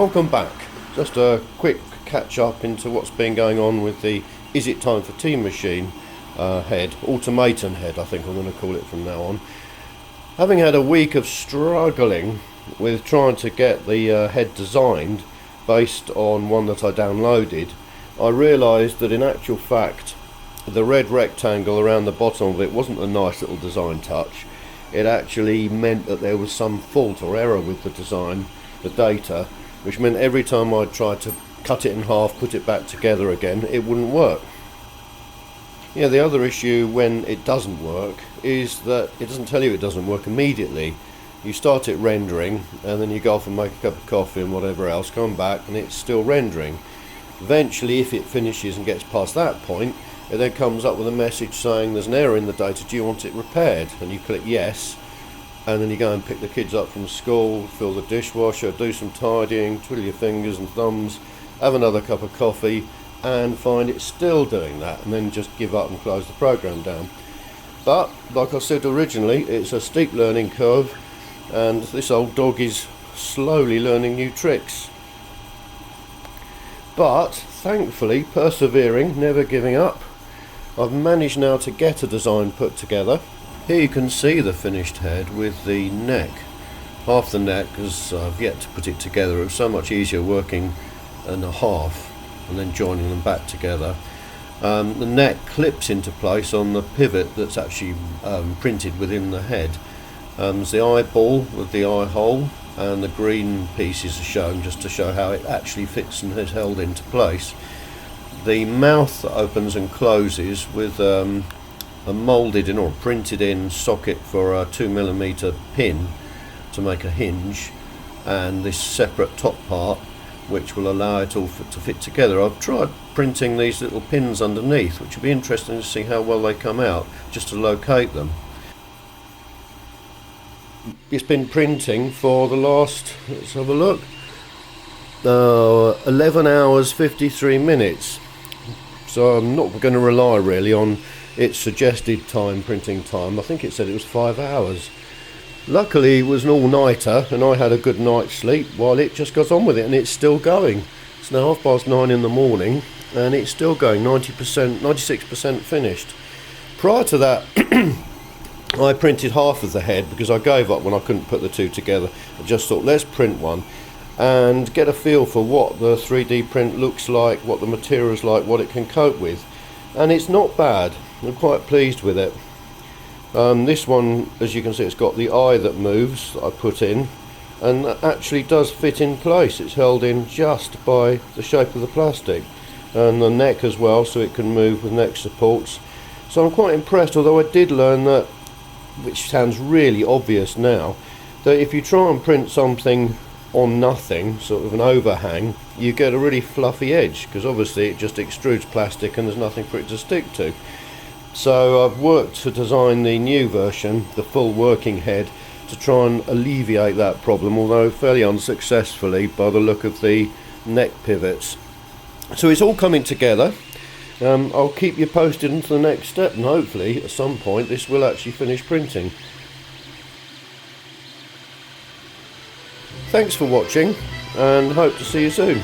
Welcome back. Just a quick catch up into what's been going on with the Is It Time for Tea Machine head, automaton head I think I'm going to call it from now on. Having had a week of struggling with trying to get the head designed based on one that I downloaded, I realised that in actual fact the red rectangle around the bottom of it wasn't a nice little design touch. It actually meant that there was some fault or error with the design, the data, which meant every time I tried to cut it in half, put it back together again, it wouldn't work. Yeah, the other issue when it doesn't work is that it doesn't tell you it doesn't work immediately. You start it rendering and then you go off and make a cup of coffee and whatever else, come back and it's still rendering. Eventually, if it finishes and gets past that point, it then comes up with a message saying there's an error in the data, do you want it repaired? And you click yes, and then you go and pick the kids up from school, fill the dishwasher, do some tidying, twiddle your fingers and thumbs, have another cup of coffee and find it's still doing that, and then just give up and close the program down. But like I said originally, it's a steep learning curve and this old dog is slowly learning new tricks. But thankfully, persevering, never giving up, I've managed now to get a design put together. Here you can see the finished head with the neck. Half the neck, because I've yet to put it together. It was so much easier working in a half and then joining them back together. The neck clips into place on the pivot that's actually printed within the head. There's the eyeball with the eye hole, and the green pieces are shown just to show how it actually fits and is held into place. The mouth opens and closes with a moulded in or printed in socket for a 2mm pin to make a hinge, and this separate top part which will allow it all to fit together. I've tried printing these little pins underneath, which will be interesting to see how well they come out, just to locate them. It's been printing for the last, let's have a look, 11 hours 53 minutes. So I'm not going to rely really on its suggested time, printing time. I think it said it was 5 hours. Luckily it was an all-nighter and I had a good night's sleep while it just got on with it, and it's still going. It's now 9:30 in the morning and it's still going, 90%, 96% finished. Prior to that I printed half of the head because I gave up when I couldn't put the two together. I just thought, let's print one and get a feel for what the 3D print looks like, what the material's like, what it can cope with. And it's not bad. I'm quite pleased with it. This one, as you can see, it's got the eye that moves that I put in, and that actually does fit in place. It's held in just by the shape of the plastic, and the neck as well, so it can move with neck supports. So I'm quite impressed, although I did learn that, which sounds really obvious now, that if you try and print something on nothing, sort of an overhang, you get a really fluffy edge, because obviously it just extrudes plastic and there's nothing for it to stick to. So I've worked to design the new version, the full working head, to try and alleviate that problem, although fairly unsuccessfully by the look of the neck pivots. So it's all coming together. I'll keep you posted into the next step, and hopefully at some point this will actually finish printing. Thanks for watching and hope to see you soon.